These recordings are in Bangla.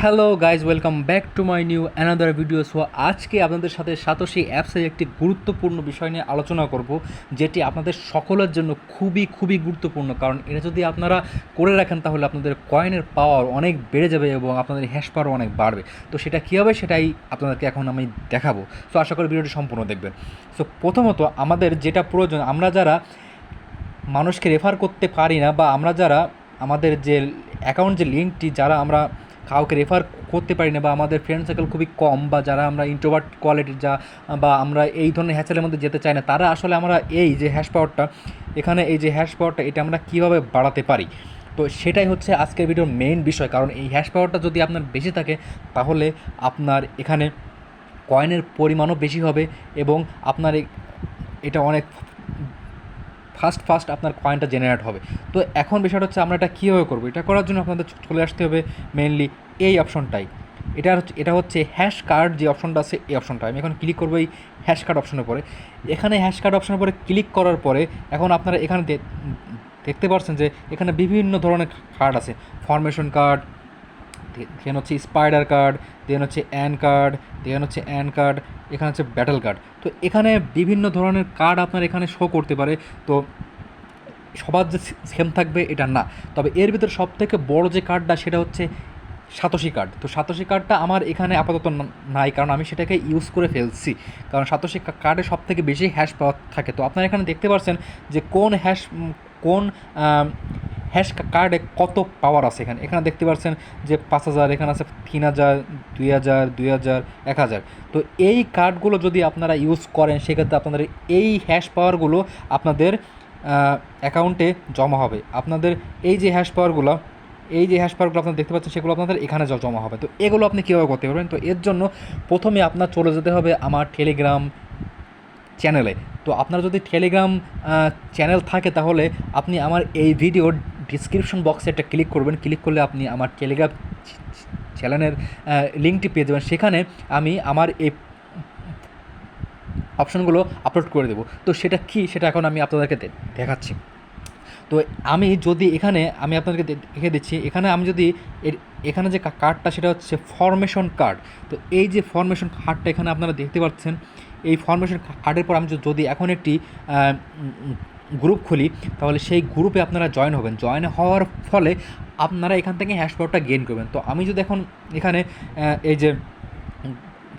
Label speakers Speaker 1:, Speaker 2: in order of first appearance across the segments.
Speaker 1: Hello guys, welcome back to my new another video. So আজকে আপনাদের সাথে সাতোশি অ্যাপসের একটি গুরুত্বপূর্ণ বিষয় নিয়ে আলোচনা করব, যেটি আপনাদের সকলের জন্য খুবই খুবই গুরুত্বপূর্ণ। কারণ এটা যদি আপনারা করে রাখেন তাহলে আপনাদের কয়েনের পাওয়ার অনেক বেড়ে যাবে এবং আপনাদের হ্যাশ পাওয়ার অনেক বাড়বে। তো সেটা কী হবে সেটাই আপনাদেরকে এখন আমি দেখাবো। সো আশা করি ভিডিওটি সম্পূর্ণ দেখবেন। সো প্রথমত আমাদের যেটা প্রয়োজন, আমরা যারা মানুষকে রেফার করতে পারি না, বা আমরা যারা আমাদের যে অ্যাকাউন্ট যে লিঙ্কটি যারা আমরা কাউকে রেফার করতে পারি না, বা আমাদের ফ্রেন্ড সার্কেল খুবই কম, বা যারা আমরা ইন্ট্রোভার্ট কোয়ালিটির বা আমরা এই ধরনের হ্যাসেলের মধ্যে যেতে চাই না, তারা আসলে আমরা এই যে হ্যাশ পাওয়ারটা এখানে এই যে হ্যাশ পাওয়ারটা এটা আমরা কীভাবে বাড়াতে পারি, তো সেটাই হচ্ছে আজকের ভিডিওর মেইন বিষয়। কারণ এই হ্যাশ পাওয়ারটা যদি আপনার বেশি থাকে তাহলে আপনার এখানে কয়েনের পরিমাণও বেশি হবে এবং আপনার এটা অনেক ফাস্ট আপনার কয়েনটা জেনারেট হবে। তো এখন বিষয়টা হচ্ছে আমরা এটা কীভাবে করবো। এটা করার জন্য আপনাদের চলে আসতে হবে মেনলি এই অপশনটাই। এটা হচ্ছে হ্যাশ কার্ড যে অপশনটা আছে, এই অপশনটা আমি এখন ক্লিক করবো এই হ্যাশ কার্ড অপশনের পরে। এখানে হ্যাশ কার্ড অপশনের পরে ক্লিক করার পরে এখন আপনারা এখানে দেখতে পাচ্ছেন যে এখানে বিভিন্ন ধরনের কার্ড আছে। ফরমেশন কার্ড, দেন হচ্ছে স্পাইডার কার্ড, দেন হচ্ছে অ্যান কার্ড, এখানে হচ্ছে ব্যাটল কার্ড। তো এখানে বিভিন্ন ধরনের কার্ড আপনার এখানে শো করতে পারে। তো সবার যে সেম থাকবে এটা না, তবে এর ভিতরে সবথেকে বড় যে কার্ডটা সেটা হচ্ছে সাতোশি কার্ড। তো সাতোশি কার্ডটা আমার এখানে আপাতত নাই, কারণ আমি সেটাকে ইউজ করে ফেলছি। কারণ সাতোশি কার্ডে সবথেকে বেশি হ্যাশ পাওয়ার থাকে। তো আপনারা এখানে দেখতে পাচ্ছেন যে কোন হ্যাশ কার্ডে কত পাওয়ার আছে। এখানে দেখতে পাচ্ছেন যে 5000, এখানে আছে 3000, 2000, 2000, 1000। তো এই কার্ডগুলো যদি আপনারা ইউজ করেন সেক্ষেত্রে আপনাদের এই হ্যাশ পাওয়ারগুলো আপনাদের অ্যাকাউন্টে জমা হবে। আপনাদের এই যে হ্যাশ পাওয়ারগুলো আপনারা দেখতে পাচ্ছেন সেগুলো আপনাদের এখানে জমা হবে। তো এগুলো আপনি কীভাবে করতে পারবেন? তো এর জন্য প্রথমে আপনার চলে যেতে হবে আমার টেলিগ্রাম চ্যানেলে। তো আপনার যদি টেলিগ্রাম চ্যানেল থাকে তাহলে আপনি আমার এই ভিডিওর ডিসক্রিপশন বক্সে একটা ক্লিক করবেন। ক্লিক করলে আপনি আমার টেলিগ্রাম চ্যানেলের লিঙ্কটি পেয়ে যাবেন। সেখানে আমি আমার এই অপশনগুলো আপলোড করে দেবো। তো সেটা কি, সেটা এখন আমি আপনাদেরকে দেখাচ্ছি। তো আমি আপনাদেরকে দেখে দিচ্ছি। এখানে আমি যদি এখানে যে কার্ডটা সেটা হচ্ছে ফরমেশন কার্ড। তো এই যে ফরমেশন কার্ডটা এখানে আপনারা দেখতে পাচ্ছেন, এই ফরমেশন কার্ডের পর আমি যদি এখন একটি গ্রুপ খুলি তাহলে সেই গ্রুপে আপনারা জয়েন হবেন। জয়েন হওয়ার ফলে আপনারা এখান থেকে হ্যাশ পাওয়ারটা গেইন করবেন। তো আমি যদি এখন এখানে এই যে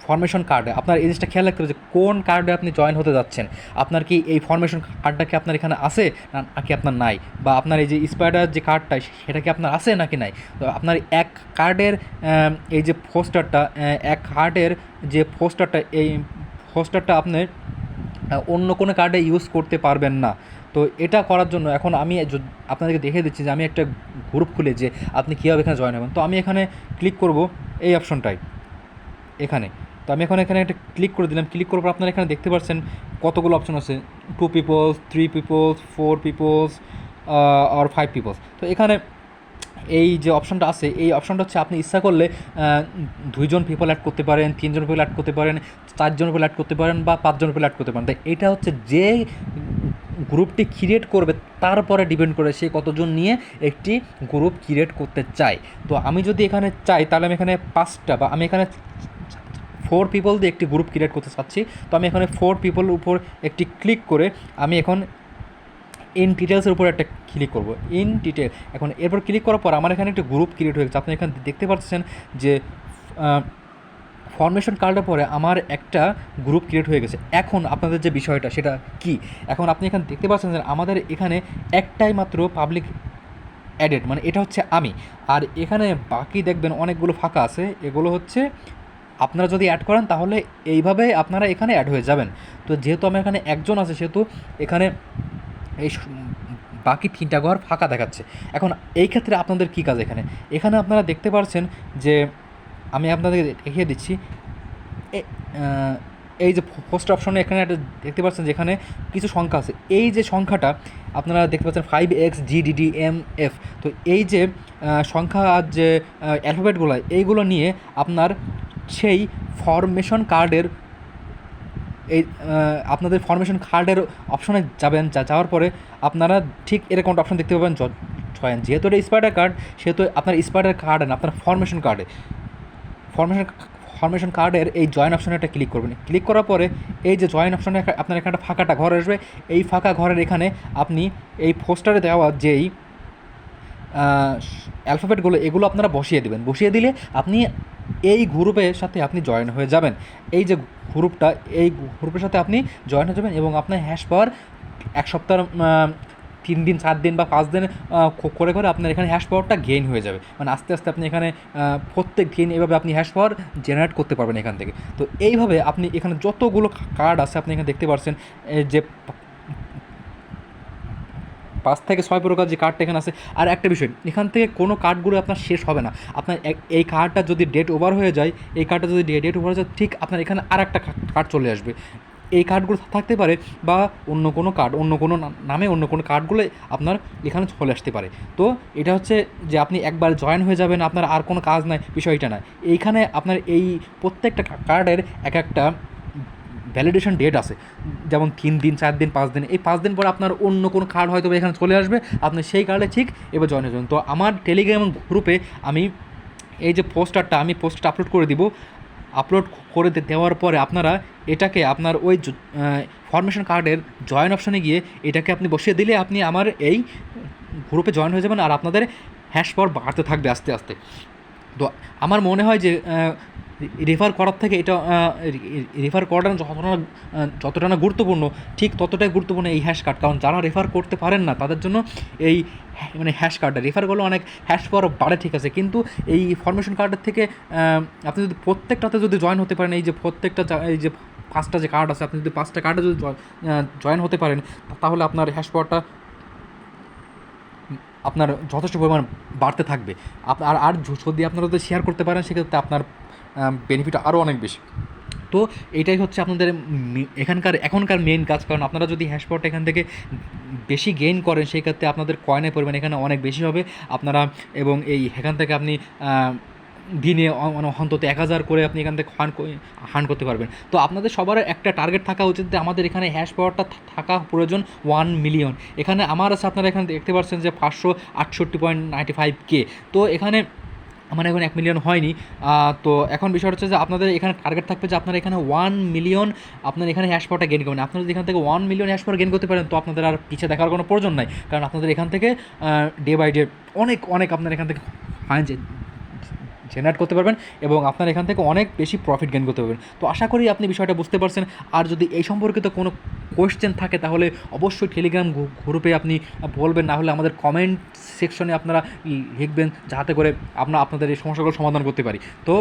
Speaker 1: ফরমেশন কার্ডে আপনার এই জিনিসটা খেয়াল রাখতে হবে যে কোন কার্ডে আপনি জয়েন হতে যাচ্ছেন। আপনার কি এই ফরমেশন কার্ডটা কি আপনার এখানে আছে নাকি আপনার নাই, বা আপনার এই যে স্পাইডার যে কার্ডটা সেটা কি আপনার আছে নাকি নাই। তো আপনার এক কার্ডের এই যে পোস্টারটা, এই পোস্টারটা আপনি অন্য কোনো কার্ডে ইউজ করতে পারবেন না। তো এটা করার জন্য এখন আমি আপনাদেরকে দেখে দিচ্ছি যে আমি একটা গ্রুপ খুলে যে আপনি কীভাবে এখানে জয়েন হবেন। তো আমি এখানে ক্লিক করব এই অপশনটায় এখানে। তো আমি এখন এখানে একটা ক্লিক করে দিলাম। ক্লিক করার পর আপনারা এখানে দেখতে পাচ্ছেন কতগুলো অপশন আছে, 2 পিপলস, 3 পিপলস, 4 পিপলস আর 5 পিপলস। তো এখানে এই যে অপশনটা আছে, এই অপশনটা হচ্ছে আপনি ইচ্ছা করলে 2জন পিপল অ্যাড করতে পারেন, 3জন পিপল অ্যাড করতে পারেন, 4জন পিপল অ্যাড করতে পারেন, বা 5জন পিপল অ্যাড করতে পারেন। তাই এটা হচ্ছে যে গ্রুপটি ক্রিয়েট করবে তারপরে ডিপেন্ড করে সে কতজন নিয়ে একটি গ্রুপ ক্রিয়েট করতে চায়। তো আমি যদি এখানে চাই তাহলে আমি এখানে 5টা, বা আমি এখানে 4 পিপল দিয়ে একটি গ্রুপ ক্রিয়েট করতে চাচ্ছি। তো আমি এখানে 4 পিপলের উপর একটি ক্লিক করে আমি এখন ইন ডিটেলসের উপর একটা ক্লিক করব, ইন ডিটেল। এখন এরপর ক্লিক করার পর আমার এখানে একটা গ্রুপ ক্রিয়েট হয়ে গেছে। আপনি এখানে দেখতে পাচ্ছেন যে ফরমেশন কার্ডের পরে আমার একটা গ্রুপ ক্রিয়েট হয়ে গেছে। এখন আপনাদের যে বিষয়টা সেটা কি, এখন আপনি এখানে দেখতে পাচ্ছেন যে আমাদের এখানে একটাই মাত্র পাবলিক অ্যাডেড, মানে এটা হচ্ছে আমি। আর এখানে বাকি দেখবেন অনেকগুলো ফাঁকা আছে, এগুলো হচ্ছে আপনারা যদি অ্যাড করেন তাহলে এইভাবে আপনারা এখানে অ্যাড হয়ে যাবেন। তো যেহেতু আমার এখানে একজন আছে সেহেতু এখানে এই বাকি 3টা ঘর ফাঁকা দেখাচ্ছে। এখন এই ক্ষেত্রে আপনাদের কী কাজ, এখানে আপনারা দেখতে পাচ্ছেন যে আমি আপনাদের দেখিয়ে দিচ্ছি। এই যে ফার্স্ট অপশনে এখানে একটা দেখতে পাচ্ছেন যে এখানে কিছু সংখ্যা আছে। এই যে সংখ্যাটা আপনারা দেখতে পাচ্ছেন 5XGDDMF। তো এই যে সংখ্যা আর যে অ্যালফাবেটগুলো এইগুলো নিয়ে আপনার সেই ফরমেশন কার্ডের আপনাদের ফরমেশন কার্ডের অপশনে যাওয়ার পরে আপনারা ঠিক এরকম একটা অপশন দেখতে পাবেন জয়েন। যেহেতু এটা স্পাইডার কার্ড সেহেতু আপনার স্পাইডার কার্ডে না, আপনার ফরমেশন কার্ডে ফরমেশন ফরমেশন কার্ডের এই জয়েন অপশনে একটা ক্লিক করবেন। ক্লিক করার পরে এই যে জয়েন অপশনে আপনার এখানে একটা ফাঁকাটা ঘর আসবে, এই ফাঁকা ঘরের এখানে আপনি এই পোস্টারে দেওয়া যেই অ্যালফাবেটগুলো এগুলো আপনারা বসিয়ে দেবেন। বসিয়ে দিলে আপনি এই গ্রুপের সাথে আপনি জয়েন হয়ে যাবেন। এই যে গ্রুপটা, এই গ্রুপের সাথে আপনি জয়েন হয়ে যাবেন এবং আপনার হ্যাশ পাওয়ার 1 সপ্তাহ 3 দিন 4 দিন বা 5 দিন করে করে আপনার এখানে হ্যাশ পাওয়ারটা গেইন হয়ে যাবে। মানে আস্তে আস্তে আপনি এখানে প্রত্যেক দিন এভাবে আপনি হ্যাশ পাওয়ার জেনারেট করতে পারবেন এখান থেকে। তো এইভাবে আপনি এখানে যতগুলো কার্ড আছে আপনি এখানে দেখতে পাচ্ছেন, যে 5 থেকে 6 প্রকার যে কার্ডটা এখানে আছে। আর একটা বিষয়, এখান থেকে কোনো কার্ডগুলো আপনার শেষ হবে না। আপনার এই কার্ডটা যদি ডেট ওভার হয়ে যায়, এই কার্ডটা যদি ডেট ওভার হয়ে যায়, ঠিক আপনার এখানে আর একটা কার্ড চলে আসবে। এই কার্ডগুলো থাকতে পারে বা অন্য কোনো কার্ড, অন্য কোনো নামে অন্য কোনো কার্ডগুলো আপনার এখানে চলে আসতে পারে। তো এটা হচ্ছে যে আপনি একবার জয়েন হয়ে যাবেন, আপনার আর কোনো কাজ নাই, বিষয়টা না। এইখানে আপনার এই প্রত্যেকটা কার্ডের এক একটা ভ্যালিডেশন ডেট আছে, যেমন 3 দিন 4 দিন 5 দিন। এই 5 দিন পর আপনার অন্য কোনো কার্ড হয়তো এখানে চলে আসবে, আপনি সেই কার্ডে ঠিক এবার জয়েন হয়ে যাবেন। তো আমার টেলিগ্রাম গ্রুপে আমি এই যে পোস্টারটা আপলোড করে দিব। আপলোড করে দেওয়ার পরে আপনারা এটাকে আপনার ওই ফরমেশন কার্ডের জয়েন অপশানে গিয়ে এটাকে আপনি বসিয়ে দিলে আপনি আমার এই গ্রুপে জয়েন হয়ে যাবেন, আর আপনাদের হ্যাশ পাওয়ার বাড়তে থাকবে আস্তে আস্তে। তো আমার মনে হয় যে রেফার করার থেকে এটা রেফার করাটা যতটা না গুরুত্বপূর্ণ, ঠিক ততটাই গুরুত্বপূর্ণ এই হ্যাশ কার্ড। কারণ যারা রেফার করতে পারেন না তাদের জন্য এই মানে হ্যাশ কার্ডটা রেফার করলে অনেক হ্যাশ পাওয়ার বাড়ে, ঠিক আছে, কিন্তু এই ফরমেশন কার্ডের থেকে আপনি যদি প্রত্যেকটাতে যদি জয়েন হতে পারেন, এই যে প্রত্যেকটা এই যে 5টা যে কার্ড আছে, আপনি যদি 5টা কার্ডে যদি জয়েন হতে পারেন, তাহলে আপনার হ্যাশ পাওয়ারটা আপনার যথেষ্ট পরিমাণ বাড়তে থাকবে। আর যদি আপনারা যদি শেয়ার করতে পারেন, সেক্ষেত্রে আপনার বেনিফিট আরও অনেক বেশি। তো এটাই হচ্ছে আপনাদের এখনকার মেইন কাজ। কারণ আপনারা যদি হ্যাশ পাওয়ারটা এখান থেকে বেশি গেইন করেন, সেই ক্ষেত্রে আপনাদের কয়েনের পরিমাণ এখানে অনেক বেশি হবে আপনারা, এবং এখান থেকে আপনি দিনে মানে অন্তত 1000 করে আপনি এখান থেকে হার্ন করতে পারবেন। তো আপনাদের সবার একটা টার্গেট থাকা উচিত যে আমাদের এখানে হ্যাশ পাওয়ারটা থাকা প্রয়োজন 1 মিলিয়ন। এখানে আমার আছে, আপনারা এখানে দেখতে পাচ্ছেন যে 568.95K। তো এখানে আমার এখন 1 মিলিয়ন হয়নি। তো এখন বিষয় হচ্ছে যে আপনাদের এখানে টার্গেট থাকবে যে আপনারা এখানে 1 মিলিয়ন আপনার এখানে হ্যাশ পাওয়ারটা গেইন করবেন। আপনারা যদি এখান থেকে 1 মিলিয়ন হ্যাশ পাওয়ার গেইন করতে পারেন, তো আপনাদের আর পিছিয়ে দেখার কোনো প্রয়োজন নাই। কারণ আপনাদের এখান থেকে ডে বাই ডে অনেক আপনার এখান থেকে ফাইন জেনারেট করতে পারবেন এবং আপনার এখান থেকে অনেক বেশি প্রফিট গেইন করতে পারবেন। তো আশা করি আপনি বিষয়টা বুঝতে পারছেন। আর যদি এই সম্পর্কিত কোনো কোয়েশ্চেন থাকে তাহলে অবশ্যই টেলিগ্রাম গ্রুপে আপনি বলবেন, না হলে আমাদের কমেন্ট সেকশনে আপনারা লিখবেন, যাতে করে আপনাদের এই সমস্যাগুলো সমাধান করতে পারি। তো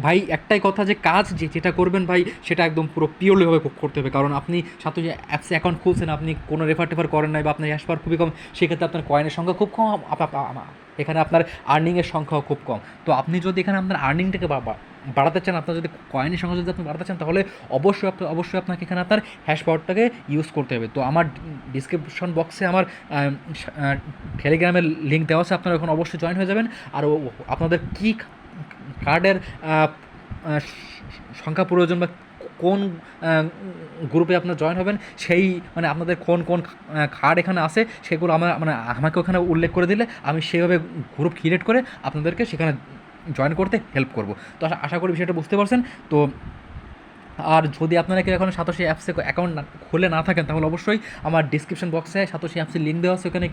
Speaker 1: ভাই একটাই কথা, যে কাজ যেটা করবেন ভাই, সেটা একদম পুরো পিওরলিভাবে করতে হবে। কারণ আপনি সাথে অ্যাপসে অ্যাকাউন্ট খুলছেন, আপনি কোনো রেফার করেন নাই বা আপনার হ্যাশ পাওয়ার খুবই কম, সেক্ষেত্রে আপনার কয়েনের সংখ্যা খুব কম, এখানে আপনার আর্নিংয়ের সংখ্যাও খুব কম। তো আপনি যদি এখানে আপনার আর্নিংটাকে বাড়াতে চান, আপনার যদি কয়েনের সংখ্যা যদি আপনি বাড়াতে চান, তাহলে অবশ্যই আপনাকে এখানে আপনার হ্যাশ পাওয়ারটাকে ইউজ করতে হবে। তো আমার ডিসক্রিপশন বক্সে আমার টেলিগ্রামের লিঙ্ক দেওয়া আছে, আপনারা এখন অবশ্যই জয়েন হয়ে যাবেন। আর আপনাদের কী কার্ডের সংখ্যা প্রয়োজন বা কোন গ্রুপে আপনার জয়েন হবেন, সেই মানে আপনাদের কোন কার্ড এখানে আছে, সেগুলো আমাকে ওখানে উল্লেখ করে দিলে আমি সেইভাবে গ্রুপ ক্রিয়েট করে আপনাদেরকে সেখানে জয়েন করতে হেল্প করব। তো আশা করি বিষয়টা বুঝতে পারছেন। তো আর যদি আপনারা কেউ এখন সাতোশি অ্যাপসে অ্যাকাউন্ট খুলে না থাকেন, তাহলে অবশ্যই আমার ডিসক্রিপশন বক্সে সাতোশি অ্যাপসের লিঙ্ক দেওয়া আছে, ওখানে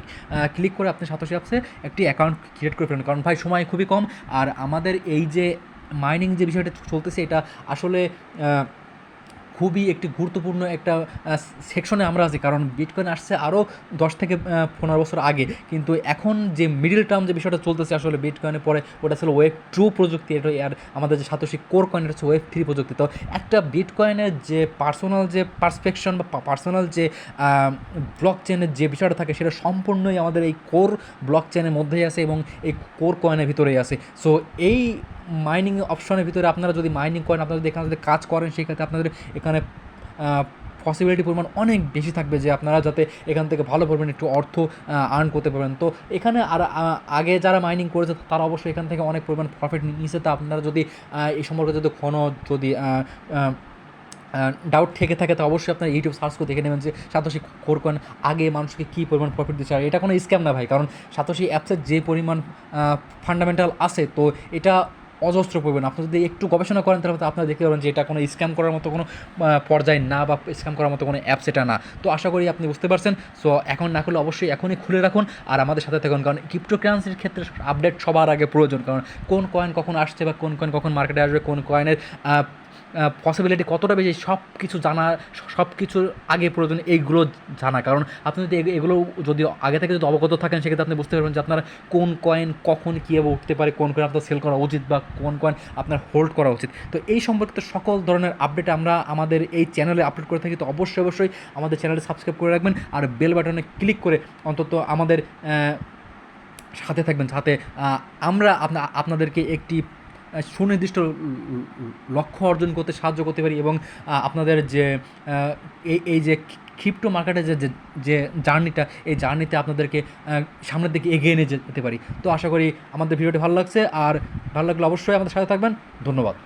Speaker 1: ক্লিক করে আপনি সাতোশি অ্যাপসে একটি অ্যাকাউন্ট ক্রিয়েট করে ফেলুন। কারণ ভাই সময় খুবই কম, আর আমাদের এই যে মাইনিং যে বিষয়টা চলতেছে, এটা আসলে খুবই একটি গুরুত্বপূর্ণ একটা সেকশনে আমরা আছি। কারণ বিটকয়েন আসছে আরও 10 থেকে 15 বছর আগে, কিন্তু এখন যে মিডল টার্ম যে বিষয়টা চলতেছে আসলে বিটকয়েনের পরে, ওটা ছিল ওয়েব 2 প্রযুক্তি। এটা আর আমাদের যে সাতোশি কোর কয়েন, এটা হচ্ছে ওয়েব 3 প্রযুক্তি। তো একটা বিটকয়েনের যে পার্সোনাল যে পার্সপেকশন বা পার্সোনাল যে ব্লক চেনের যে বিষয়টা থাকে, সেটা সম্পূর্ণই আমাদের এই কোর ব্লক চেনের মধ্যেই আছে এবং এই কোর কয়েনের ভিতরেই আছে। সো এই মাইনিং অপশনের ভিতরে আপনারা যদি মাইনিং করেন, আপনারা যদি এখানে যদি কাজ করেন, সেক্ষেত্রে আপনাদের এখানে পসিবিলিটি পরিমাণ অনেক বেশি থাকবে যে আপনারা যাতে এখান থেকে ভালো পরিমাণ একটু অর্থ আর্ন করতে পারবেন। তো এখানে আর আগে যারা মাইনিং করেছে তারা অবশ্যই এখান থেকে অনেক পরিমাণ প্রফিট নিয়েছে। তা আপনারা যদি এই সম্পর্কে যদি যদি ডাউট থেকে থাকে, তো অবশ্যই আপনার ইউটিউব সার্চ করে দেখে নেবেন যে সাতোশি কোর কয়েন আগে মানুষকে কী পরিমাণ প্রফিট দিচ্ছে। আর এটা কোনো স্ক্যাম না ভাই, কারণ সাতোশি অ্যাপসের যে পরিমাণ ফান্ডামেন্টাল আছে, তো এটা অজস্র পরিমাণ। আপনি যদি একটু গবেষণা করেন তাহলে আপনারা দেখতে পাবেন যে এটা কোনো স্ক্যাম করার মতো কোনো পর্যায়ে না, বা স্ক্যাম করার মতো কোনো অ্যাপস এটা না। তো আশা করি আপনি বুঝতে পারছেন। সো এখন না করলে অবশ্যই এখনই খুলে রাখুন আর আমাদের সাথে থাকুন, কারণ ক্রিপ্টোকারেন্সির ক্ষেত্রে আপডেট সবার আগে প্রয়োজন। কারণ কোন কয়েন কখন আসছে বা কোন কয়েন কখন মার্কেটে আসবে, কোন কয়েনের পসিবিলিটি কতটা বেশি, সব কিছু জানা, সব কিছুর আগে প্রয়োজন এইগুলো জানা। কারণ আপনি যদি এগুলো যদি আগে থেকে যদি অবগত থাকেন, সেক্ষেত্রে আপনি বুঝতে পারবেন যে আপনার কোন কয়েন কখন কীভাবে উঠতে পারে, কোন কয়েন আপনার সেল করা উচিত বা কোন কয়েন আপনার হোল্ড করা উচিত। তো এই সম্পর্কিত সকল ধরনের আপডেট আমরা আমাদের এই চ্যানেলে আপলোড করে থাকি। তো অবশ্যই আমাদের চ্যানেলে সাবস্ক্রাইব করে রাখবেন আর বেল বাটনে ক্লিক করে অন্তত আমাদের সাথে থাকবেন, যাতে আমরা আপনাদেরকে একটি সুনির্দিষ্ট লক্ষ্য অর্জন করতে সাহায্য করতে পারি, এবং আপনাদের যে এই যে ক্রিপ্টো মার্কেটের যে জার্নিটা, এই জার্নিতে আপনাদেরকে সামনের দিকে এগিয়ে নিয়ে যেতে পারি। তো আশা করি আমাদের ভিডিওটি ভালো লাগছে, আর ভালো লাগলে অবশ্যই আমাদের সাথে থাকবেন। ধন্যবাদ।